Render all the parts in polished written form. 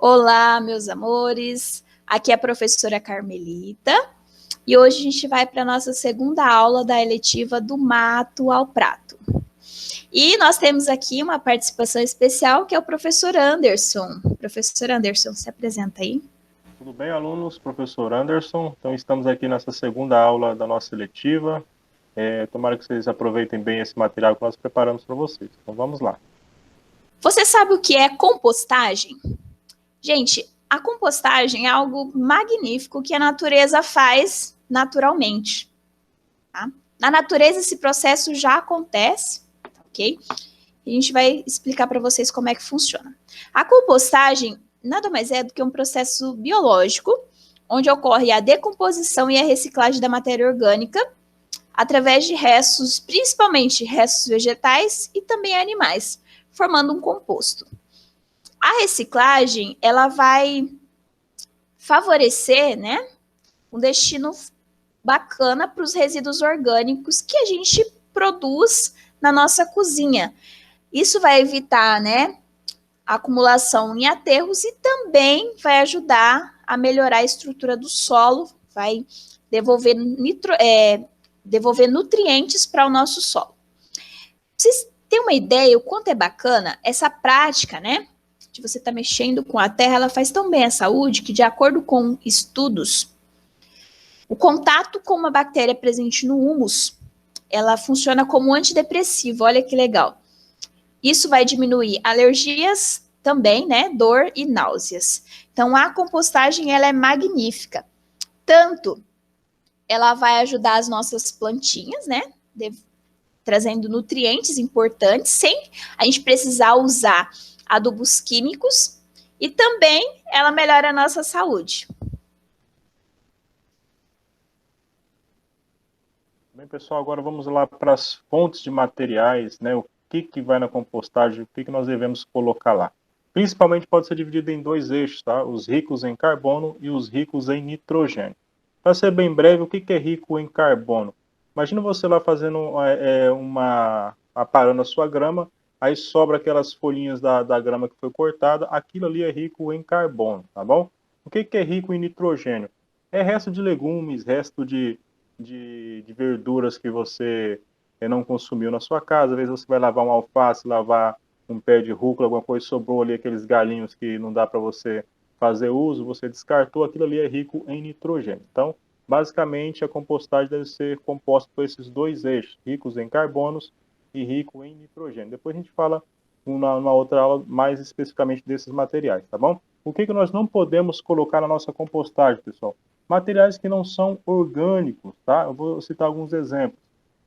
Olá, meus amores. Aqui é a professora Carmelita e hoje a gente vai para a nossa segunda aula da eletiva do Mato ao Prato. E nós temos aqui uma participação especial que é o professor Anderson. Professor Anderson, se apresenta aí. Tudo bem, alunos? Professor Anderson. Então, estamos aqui nessa segunda aula da nossa eletiva. Tomara que vocês aproveitem bem esse material que nós preparamos para vocês. Então, vamos lá. Você sabe o que é compostagem? Gente, a compostagem é algo magnífico que a natureza faz naturalmente. Tá? Na natureza, esse processo já acontece, ok? A gente vai explicar para vocês como é que funciona. A compostagem nada mais é do que um processo biológico, onde ocorre a decomposição e a reciclagem da matéria orgânica através de restos, principalmente restos vegetais e também animais, formando um composto. A reciclagem, ela vai favorecer, né, um destino bacana para os resíduos orgânicos que a gente produz na nossa cozinha. Isso vai evitar, né, a acumulação em aterros e também vai ajudar a melhorar a estrutura do solo, vai devolver, devolver nutrientes para o nosso solo. Vocês têm uma ideia o quanto é bacana essa prática, né? De você estar mexendo com a terra, ela faz tão bem à saúde que, de acordo com estudos, o contato com uma bactéria presente no humus, ela funciona como antidepressivo, olha que legal. Isso vai diminuir alergias também, né, dor e náuseas. Então, a compostagem, ela é magnífica. Tanto ela vai ajudar as nossas plantinhas, né, trazendo nutrientes importantes, sem a gente precisar usar adubos químicos, e também ela melhora a nossa saúde. Bem, pessoal, agora vamos lá para as fontes de materiais, né? O que vai na compostagem, o que nós devemos colocar lá. Principalmente pode ser dividido em dois eixos, tá? Os ricos em carbono e os ricos em nitrogênio. Para ser bem breve, o que é rico em carbono? Imagina você lá fazendo aparando a sua grama, aí sobra aquelas folhinhas da grama que foi cortada, aquilo ali é rico em carbono, tá bom? O que é rico em nitrogênio? É resto de legumes, resto de verduras que você não consumiu na sua casa. Às vezes você vai lavar um alface, lavar um pé de rúcula, alguma coisa, sobrou ali aqueles galinhos que não dá para você fazer uso, você descartou, aquilo ali é rico em nitrogênio. Então, basicamente, a compostagem deve ser composta por esses dois eixos, ricos em carbonos e rico em nitrogênio. Depois a gente fala numa outra aula mais especificamente desses materiais, tá bom? O que nós não podemos colocar na nossa compostagem, pessoal? Materiais que não são orgânicos, tá? Eu vou citar alguns exemplos.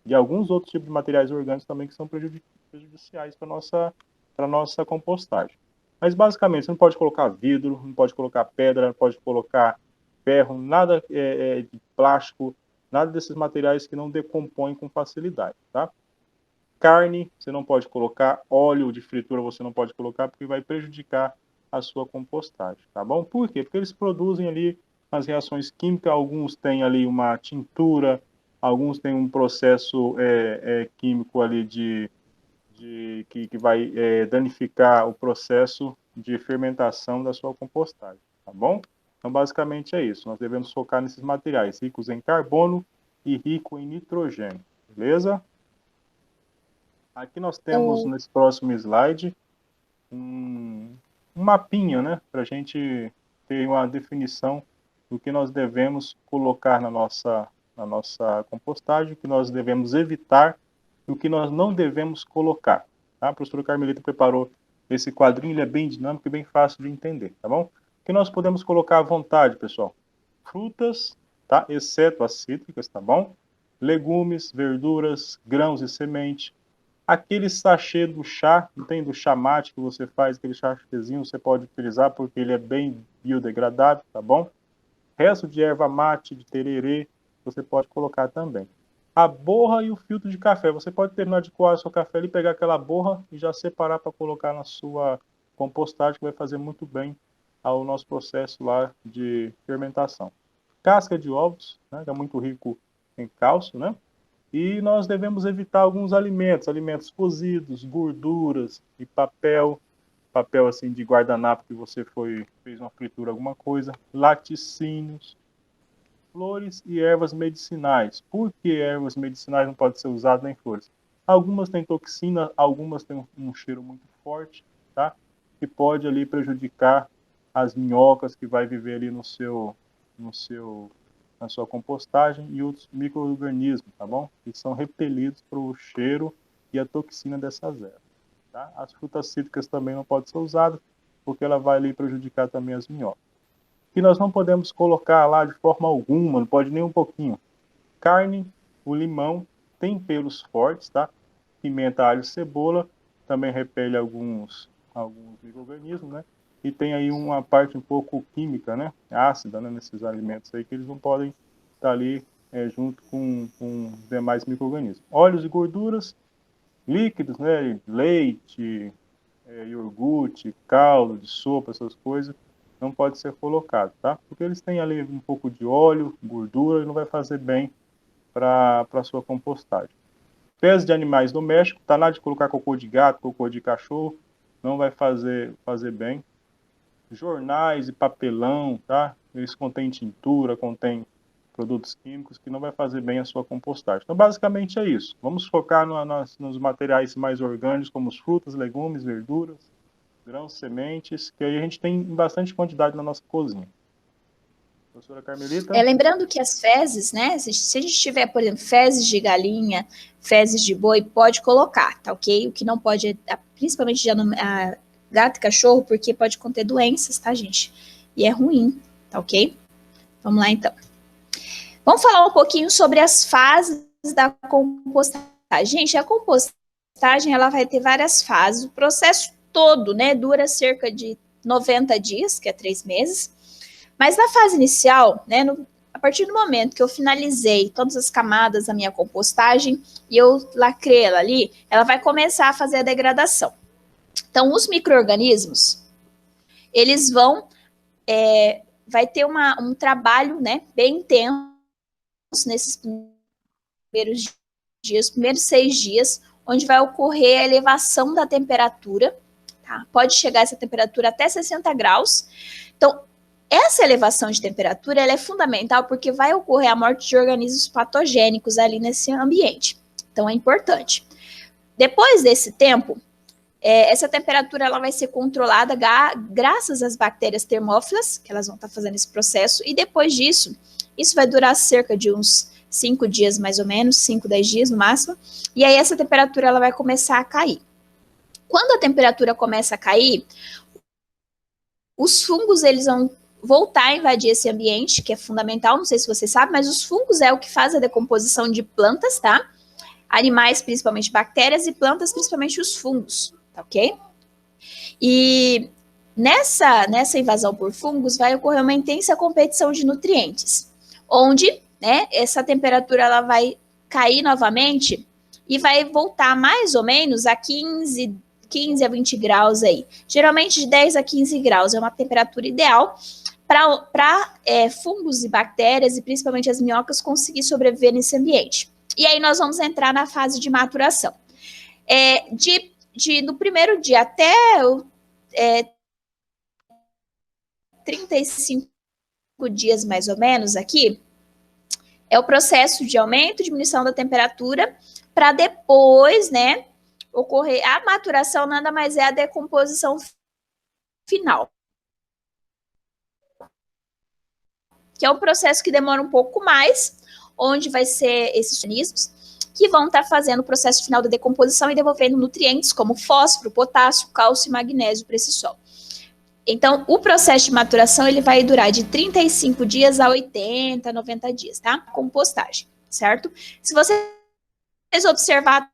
E alguns outros tipos de materiais orgânicos também que são prejudiciais para a nossa compostagem. Mas basicamente, você não pode colocar vidro, não pode colocar pedra, não pode colocar ferro, nada de plástico, nada desses materiais que não decompõem com facilidade, tá? Carne, você não pode colocar, óleo de fritura você não pode colocar, porque vai prejudicar a sua compostagem, tá bom? Por quê? Porque eles produzem ali as reações químicas, alguns têm ali uma tintura, alguns têm um processo químico ali que vai danificar o processo de fermentação da sua compostagem, tá bom? Então, basicamente é isso. Nós devemos focar nesses materiais ricos em carbono e rico em nitrogênio, beleza? Aqui nós temos, O, nesse próximo slide, um mapinha, né? Para a gente ter uma definição do que nós devemos colocar na nossa compostagem, o que nós devemos evitar e o que nós não devemos colocar. Tá? A professora Carmelita preparou esse quadrinho, ele é bem dinâmico e bem fácil de entender, tá bom? O que nós podemos colocar à vontade, pessoal? Frutas, tá? Exceto as cítricas, tá bom? Legumes, verduras, grãos e semente. Aquele sachê do chá, não tem do chá mate que você faz, aquele sachêzinho, você pode utilizar porque ele é bem biodegradável, tá bom? Resto de erva mate, de tererê, você pode colocar também. A borra e o filtro de café. Você pode terminar de coar o seu café e pegar aquela borra e já separar para colocar na sua compostagem, que vai fazer muito bem ao nosso processo lá de fermentação. Casca de ovos, né, que é muito rico em cálcio, né? E nós devemos evitar alguns alimentos, alimentos cozidos, gorduras e papel. papel assim de guardanapo que você fez uma fritura, alguma coisa, laticínios, flores e ervas medicinais. Por que ervas medicinais não podem ser usadas nem flores? Algumas têm toxina, algumas têm um cheiro muito forte, tá? Que pode ali prejudicar as minhocas que vai viver ali na sua compostagem e outros micro-organismos, tá bom? Que são repelidos pelo cheiro e a toxina dessas ervas, tá? As frutas cítricas também não podem ser usadas, porque ela vai ali prejudicar também as minhocas. Que nós não podemos colocar lá de forma alguma, não pode nem um pouquinho. Carne, o limão, temperos fortes, tá? Pimenta, alho, cebola, também repele alguns micro-organismos, né? E tem aí uma parte um pouco química, né? Ácida, né? Nesses alimentos aí, que eles não podem estar ali junto com demais micro-organismos. Óleos e gorduras, líquidos, né? Leite, iogurte, caldo de sopa, essas coisas, não pode ser colocado, tá? Porque eles têm ali um pouco de óleo, gordura, e não vai fazer bem para a sua compostagem. Fezes de animais domésticos, tá nada de colocar cocô de gato, cocô de cachorro, não vai fazer bem. Jornais e papelão, tá? Eles contêm tintura, contêm produtos químicos que não vai fazer bem a sua compostagem. Então, basicamente é isso. Vamos focar nos materiais mais orgânicos, como os frutas, legumes, verduras, grãos, sementes, que aí a gente tem em bastante quantidade na nossa cozinha. Professora Carmelita? Lembrando que as fezes, né? Se a gente tiver, por exemplo, fezes de galinha, fezes de boi, pode colocar, tá ok? O que não pode, principalmente a gato e cachorro, porque pode conter doenças, tá, gente? E é ruim, tá ok? Vamos lá, então. Vamos falar um pouquinho sobre as fases da compostagem. Gente, a compostagem, ela vai ter várias fases. O processo todo, né, dura cerca de 90 dias, que é 3 meses. Mas na fase inicial, né, a partir do momento que eu finalizei todas as camadas da minha compostagem e eu lacrei ela ali, ela vai começar a fazer a degradação. Então, os micro-organismos, eles vai ter um trabalho, né, bem intenso nesses primeiros dias, primeiros 6 dias, onde vai ocorrer a elevação da temperatura, tá? Pode chegar essa temperatura até 60 graus. Então, essa elevação de temperatura ela é fundamental porque vai ocorrer a morte de organismos patogênicos ali nesse ambiente. Então, é importante. Depois desse tempo, essa temperatura ela vai ser controlada graças às bactérias termófilas, que elas vão estar fazendo esse processo, e depois disso, isso vai durar cerca de uns 5 dias mais ou menos, 5, 10 dias no máximo, e aí essa temperatura ela vai começar a cair. Quando a temperatura começa a cair, os fungos eles vão voltar a invadir esse ambiente, que é fundamental, não sei se você sabe, mas os fungos é o que faz a decomposição de plantas, tá? Animais, principalmente bactérias, e plantas, principalmente os fungos, tá ok? E nessa invasão por fungos vai ocorrer uma intensa competição de nutrientes, onde, né, essa temperatura ela vai cair novamente e vai voltar mais ou menos a 15 a 20 graus aí. Geralmente de 10 a 15 graus é uma temperatura ideal para fungos e bactérias, e principalmente as minhocas, conseguir sobreviver nesse ambiente. E aí nós vamos entrar na fase de maturação. No primeiro dia até 35 dias mais ou menos aqui, é o processo de aumento e diminuição da temperatura, para depois, né, ocorrer a maturação, nada mais é a decomposição final. Que é um processo que demora um pouco mais, onde vai ser esses organismos que vão estar fazendo o processo final da decomposição e devolvendo nutrientes como fósforo, potássio, cálcio e magnésio para esse solo. Então, o processo de maturação ele vai durar de 35 dias a 80, 90 dias, tá? Compostagem, certo? Se vocês observar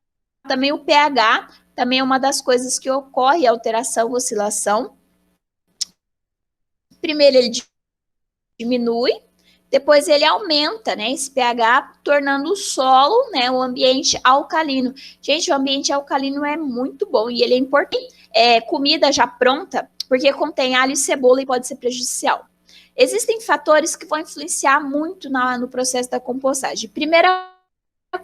também o pH, também é uma das coisas que ocorre alteração, oscilação. Primeiro ele diminui, depois ele aumenta, né, esse pH, tornando o solo, né, o ambiente alcalino. Gente, o ambiente alcalino é muito bom e ele é importante. Comida já pronta, porque contém alho e cebola e pode ser prejudicial. Existem fatores que vão influenciar muito no processo da compostagem. Primeira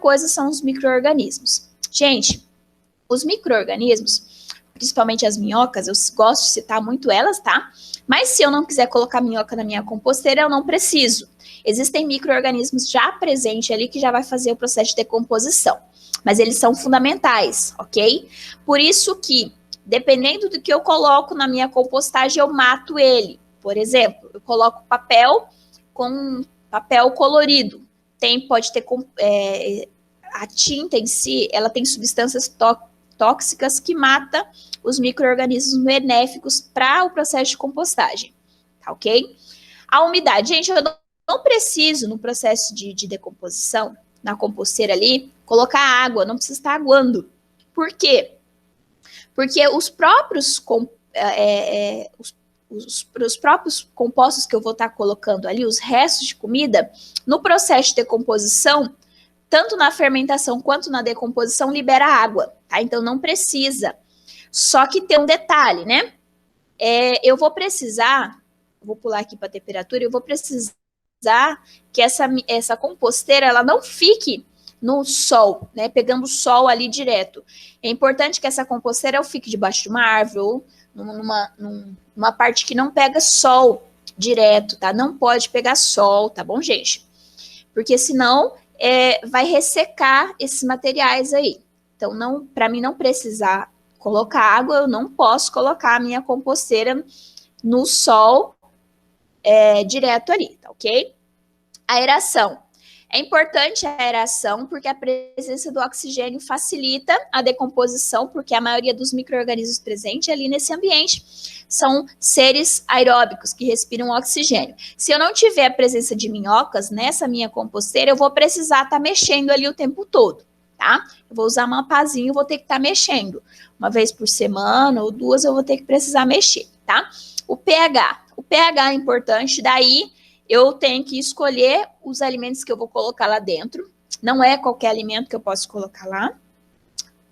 coisa são os micro-organismos. Gente, os micro-organismos principalmente as minhocas, eu gosto de citar muito elas, tá? Mas se eu não quiser colocar minhoca na minha composteira, eu não preciso. Existem micro-organismos já presentes ali que já vai fazer o processo de decomposição, mas eles são fundamentais, ok? Por isso que, dependendo do que eu coloco na minha compostagem, eu mato ele. Por exemplo, eu coloco papel com papel colorido. Pode ter a tinta em si, ela tem substâncias tóxicas que mata os micro-organismos benéficos para o processo de compostagem, tá ok? A umidade, gente, eu não preciso no processo de decomposição, na composteira ali, colocar água, não precisa estar aguando. Por quê? Porque os próprios os próprios compostos que eu vou estar colocando ali, os restos de comida, no processo de decomposição, tanto na fermentação quanto na decomposição, libera água, tá? Então não precisa. Só que tem um detalhe, né? Eu vou precisar, vou pular aqui para a temperatura, eu vou precisar que essa composteira ela não fique no sol, né? Pegando sol ali direto. É importante que essa composteira fique debaixo de uma árvore ou numa parte que não pega sol direto, tá? Não pode pegar sol, tá bom, gente? Porque senão vai ressecar esses materiais aí. Então, para mim não precisar colocar água, eu não posso colocar a minha composteira no sol direto ali, tá ok? Aeração. É importante a aeração porque a presença do oxigênio facilita a decomposição, porque a maioria dos micro-organismos presentes ali nesse ambiente são seres aeróbicos que respiram oxigênio. Se eu não tiver a presença de minhocas nessa minha composteira, eu vou precisar estar mexendo ali o tempo todo, tá? Eu vou usar uma pazinha, vou ter que estar mexendo. Uma vez por semana ou duas eu vou ter que precisar mexer, tá? O pH. O pH é importante, daí eu tenho que escolher os alimentos que eu vou colocar lá dentro. Não é qualquer alimento que eu posso colocar lá.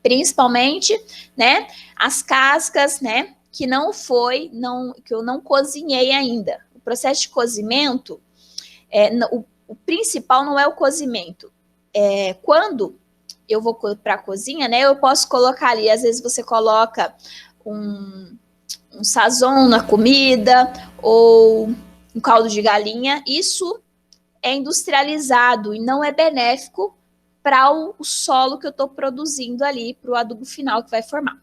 Principalmente, né, as cascas, né, que eu não cozinhei ainda. O processo de cozimento, o principal não é o cozimento. Quando eu vou para a cozinha, né, eu posso colocar ali, às vezes você coloca um sazon na comida, ou um caldo de galinha, isso é industrializado e não é benéfico para o solo que eu estou produzindo ali, para o adubo final que vai formar.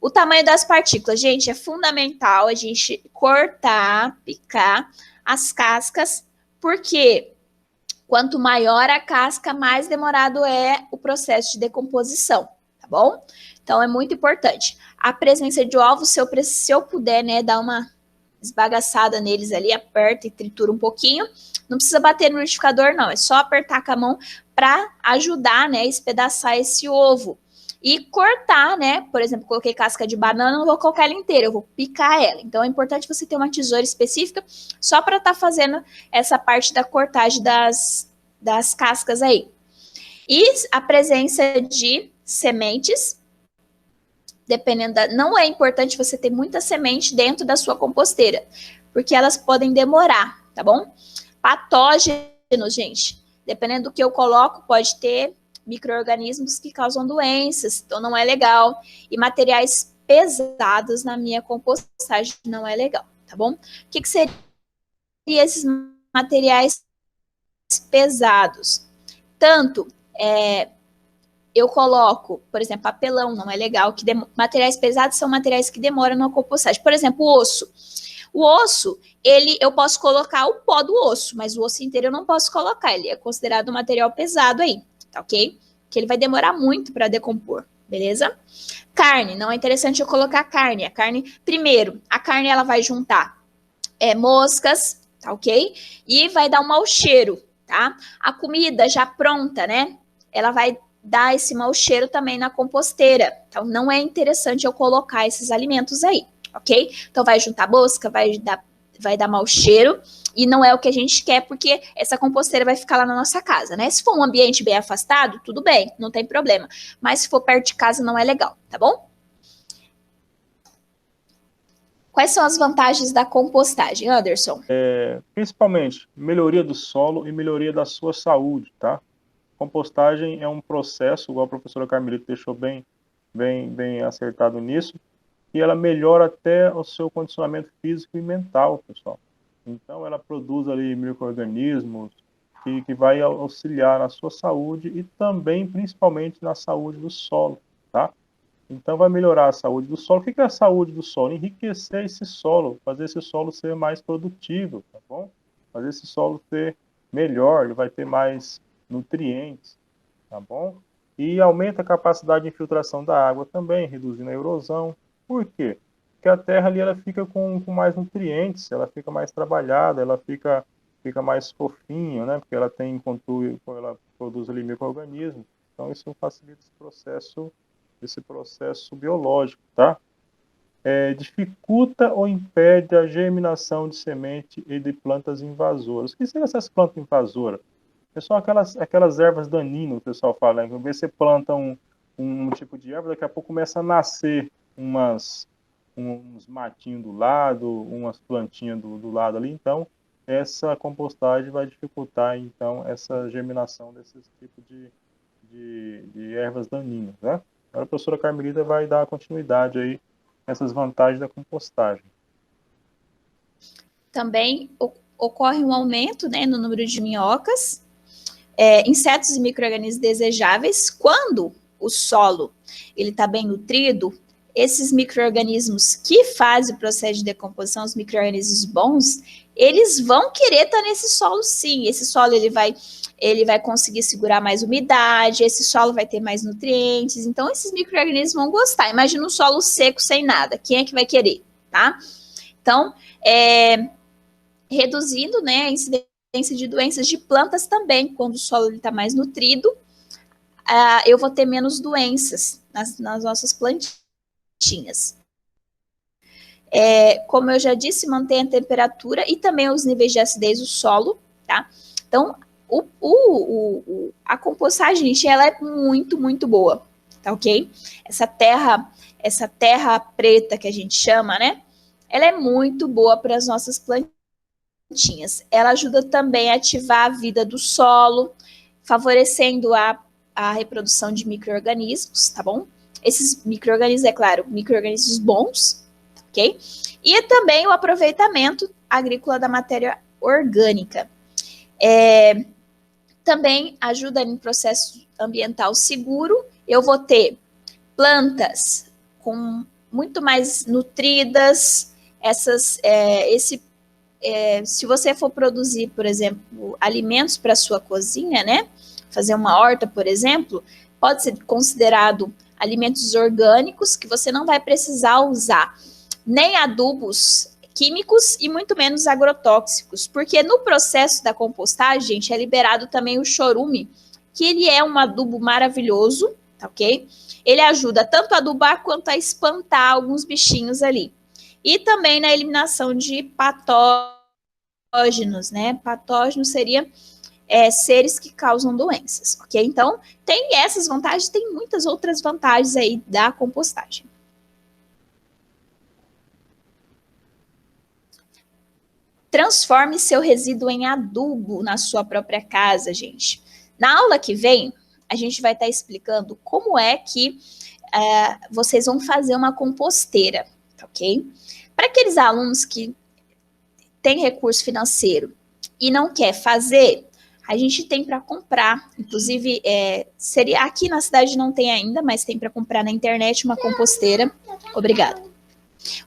O tamanho das partículas, gente, é fundamental a gente cortar, picar as cascas, porque quanto maior a casca, mais demorado é o processo de decomposição, tá bom? Então, é muito importante. A presença de ovos, se eu puder, né, dar uma esbagaçada neles ali, aperta e tritura um pouquinho. Não precisa bater no liquidificador, não. É só apertar com a mão para ajudar, né, a espedaçar esse ovo. E cortar, né? Por exemplo, coloquei casca de banana, não vou colocar ela inteira, eu vou picar ela. Então, é importante você ter uma tesoura específica só para estar fazendo essa parte da cortagem das cascas aí. E a presença de sementes, não é importante você ter muita semente dentro da sua composteira, porque elas podem demorar, tá bom? Patógenos, gente, dependendo do que eu coloco, pode ter micro-organismos que causam doenças, então não é legal. E materiais pesados na minha compostagem não é legal, tá bom? O que seriam esses materiais pesados? Tanto eu coloco, por exemplo, papelão, não é legal. Materiais pesados são materiais que demoram na compostagem. Por exemplo, o osso. O osso, eu posso colocar o pó do osso, mas o osso inteiro eu não posso colocar. Ele é considerado um material pesado aí, tá ok? Que ele vai demorar muito para decompor, beleza? Carne, não é interessante eu colocar carne. A carne, primeiro, a carne ela vai juntar moscas, tá ok? E vai dar um mau cheiro, tá? A comida já pronta, né? Ela vai dar esse mau cheiro também na composteira. Então, não é interessante eu colocar esses alimentos aí, ok? Então, vai juntar mosca, vai dar mau cheiro, e não é o que a gente quer, porque essa composteira vai ficar lá na nossa casa, né? Se for um ambiente bem afastado, tudo bem, não tem problema. Mas se for perto de casa, não é legal, tá bom? Quais são as vantagens da compostagem, Anderson? Principalmente, melhoria do solo e melhoria da sua saúde, tá? Compostagem é um processo, igual a professora Carmelita deixou bem acertado nisso, que ela melhora até o seu condicionamento físico e mental, pessoal. Então, ela produz ali micro-organismos que vai auxiliar na sua saúde e também, principalmente, na saúde do solo, tá? Então, vai melhorar a saúde do solo. O que é a saúde do solo? Enriquecer esse solo, fazer esse solo ser mais produtivo, tá bom? Fazer esse solo ser melhor, ele vai ter mais nutrientes, tá bom? E aumenta a capacidade de infiltração da água também, reduzindo a erosão. Por quê? Porque a terra ali ela fica com mais nutrientes, ela fica mais trabalhada, ela fica mais fofinha, né? Porque ela ela produz ali micro-organismos. Então isso facilita esse processo biológico, tá? Dificulta ou impede a germinação de semente e de plantas invasoras. O que são essas plantas invasoras? São aquelas ervas daninhas, o pessoal fala, né? Você planta um tipo de erva, daqui a pouco começa a nascer uns matinhos do lado, umas plantinhas do lado ali. Então, essa compostagem vai dificultar, então, essa germinação desses tipos de ervas daninhas, né? Agora a professora Carmelita vai dar continuidade aí nessas vantagens da compostagem. Também ocorre um aumento, né, no número de minhocas, insetos e micro-organismos desejáveis. Quando o solo está bem nutrido, esses micro-organismos que fazem o processo de decomposição, os micro-organismos bons, eles vão querer estar nesse solo sim. Esse solo ele vai conseguir segurar mais umidade, esse solo vai ter mais nutrientes, então esses micro-organismos vão gostar. Imagina um solo seco sem nada, quem é que vai querer, tá? Então, reduzindo, né, a incidência de doenças de plantas também, quando o solo está mais nutrido, eu vou ter menos doenças nas nossas plantinhas. Como eu já disse, mantém a temperatura e também os níveis de acidez do solo, tá? Então, a compostagem, gente, ela é muito, muito boa, tá ok? Essa terra preta que a gente chama, né? Ela é muito boa para as nossas plantinhas. Ela ajuda também a ativar a vida do solo, favorecendo a reprodução de micro-organismos, tá bom? Esses micro-organismos, é claro, micro-organismos bons, ok? E também o aproveitamento agrícola da matéria orgânica. Também ajuda em processo ambiental seguro. Eu vou ter plantas com muito mais nutridas. Se você for produzir, por exemplo, alimentos para sua cozinha, né? Fazer uma horta, por exemplo, pode ser considerado alimentos orgânicos que você não vai precisar usar nem adubos químicos e muito menos agrotóxicos, porque no processo da compostagem, gente, é liberado também o chorume, que ele é um adubo maravilhoso, tá ok? Ele ajuda tanto a adubar quanto a espantar alguns bichinhos ali. E também na eliminação de patógenos, né? Patógenos seria seres que causam doenças, ok? Então, tem essas vantagens, tem muitas outras vantagens aí da compostagem. Transforme seu resíduo em adubo na sua própria casa, gente. Na aula que vem, a gente vai estar explicando como é que vocês vão fazer uma composteira, ok? Para aqueles alunos que têm recurso financeiro e não quer fazer, a gente tem para comprar. Inclusive, seria aqui na cidade não tem ainda, mas tem para comprar na internet uma composteira. Obrigada.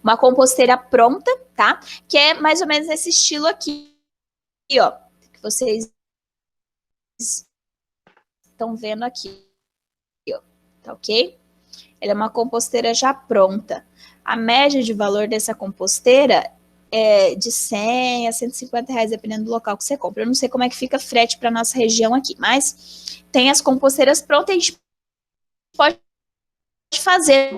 Uma composteira pronta, tá? Que é mais ou menos nesse estilo aqui, ó, que vocês estão vendo aqui, ó, tá ok? Ela é uma composteira já pronta. A média de valor dessa composteira é de 100 a 150 reais, dependendo do local que você compra. Eu não sei como é que fica frete para nossa região aqui, mas tem as composteiras prontas, a gente pode fazer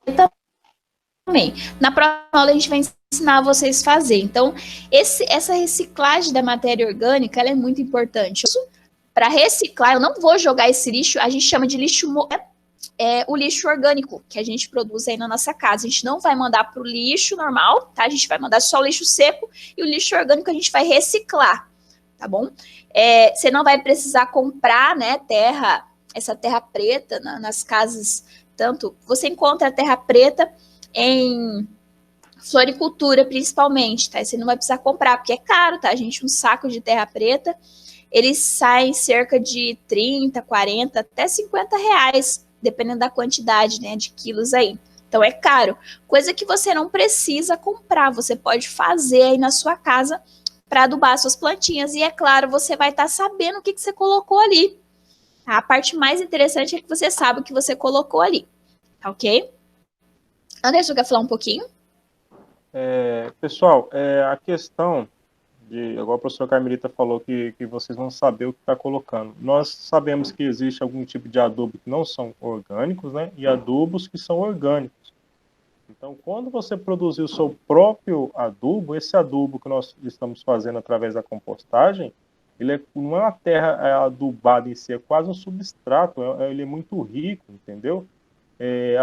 também. Na próxima aula a gente vai ensinar vocês a fazer. Então, essa reciclagem da matéria orgânica, ela é muito importante. Para reciclar, eu não vou jogar esse lixo, a gente chama de lixo, o lixo orgânico que a gente produz aí na nossa casa. A gente não vai mandar para o lixo normal, tá? A gente vai mandar só o lixo seco e o lixo orgânico a gente vai reciclar, tá bom? Você não vai precisar comprar, né, essa terra preta nas casas, tanto você encontra a terra preta em floricultura, principalmente, tá? Você não vai precisar comprar, porque é caro, tá, gente? Um saco de terra preta, eles saem cerca de 30, 40, até 50 reais, dependendo da quantidade, né, de quilos aí. Então é caro. Coisa que você não precisa comprar, você pode fazer aí na sua casa para adubar suas plantinhas. E é claro, você vai estar sabendo o que você colocou ali. Tá? A parte mais interessante é que você sabe o que você colocou ali. Tá ok? Anderson, quer falar um pouquinho? Pessoal, a questão igual a professora Carmelita falou que vocês vão saber o que está colocando. Nós sabemos que existe algum tipo de adubo que não são orgânicos, né? E adubos que são orgânicos. Então, quando você produzir o seu próprio adubo, esse adubo que nós estamos fazendo através da compostagem, não é uma terra adubada em si, é quase um substrato, ele é muito rico, entendeu?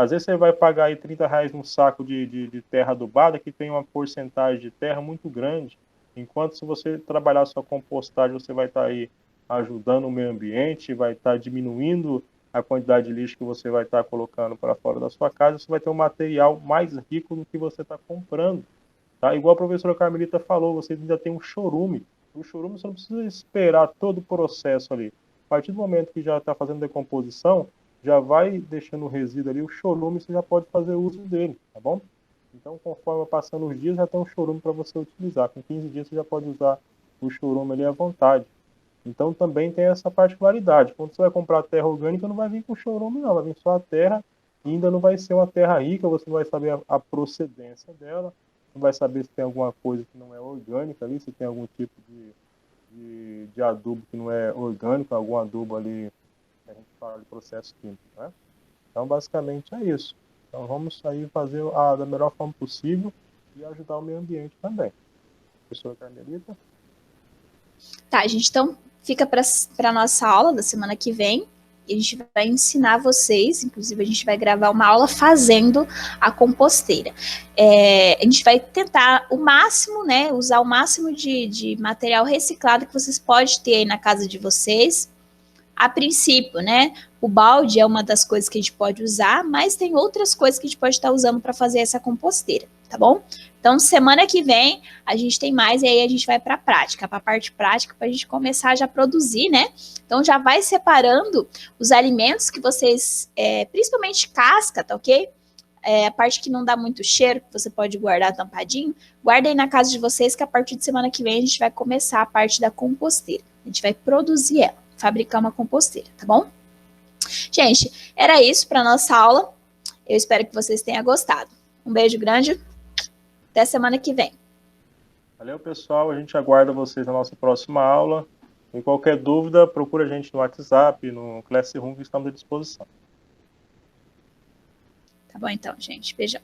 Às vezes você vai pagar aí R$30 num saco de terra adubada que tem uma porcentagem de terra muito grande, enquanto se você trabalhar a sua compostagem, você vai estar aí ajudando o meio ambiente, vai estar diminuindo a quantidade de lixo que você vai estar colocando para fora da sua casa, você vai ter um material mais rico do que você está comprando. Tá? Igual a professora Carmelita falou, você ainda tem um chorume. O chorume você não precisa esperar todo o processo ali. A partir do momento que já está fazendo decomposição, já vai deixando o resíduo ali, o chorume você já pode fazer uso dele, tá bom? Então, conforme passando os dias, já tem um chorume para você utilizar. Com 15 dias você já pode usar o chorume ali à vontade. Então, também tem essa particularidade. Quando você vai comprar terra orgânica, não vai vir com chorume, não. Vai vir só a terra e ainda não vai ser uma terra rica, você não vai saber a procedência dela, não vai saber se tem alguma coisa que não é orgânica ali, se tem algum tipo de adubo que não é orgânico, algum adubo ali que a gente fala de processo químico, né? Então, basicamente é isso. Então, vamos aí fazer da melhor forma possível e ajudar o meio ambiente também. Professora Carmelita? Tá, gente, então fica para a nossa aula da semana que vem. E a gente vai ensinar vocês, inclusive a gente vai gravar uma aula fazendo a composteira. A gente vai tentar o máximo, né, usar o máximo de material reciclado que vocês podem ter aí na casa de vocês. A princípio, né, o balde é uma das coisas que a gente pode usar, mas tem outras coisas que a gente pode estar usando para fazer essa composteira, tá bom? Então, semana que vem a gente tem mais e aí a gente vai para a prática, para a parte prática, para a gente começar já a produzir, né? Então, já vai separando os alimentos que vocês, principalmente casca, tá ok? A parte que não dá muito cheiro, que você pode guardar tampadinho, guarda aí na casa de vocês que a partir de semana que vem a gente vai começar a parte da composteira. A gente vai produzir ela, fabricar uma composteira, tá bom? Gente, era isso para nossa aula. Eu espero que vocês tenham gostado. Um beijo grande. Até semana que vem. Valeu, pessoal. A gente aguarda vocês na nossa próxima aula. E qualquer dúvida, procura a gente no WhatsApp, no Classroom, que estamos à disposição. Tá bom, então, gente. Beijão.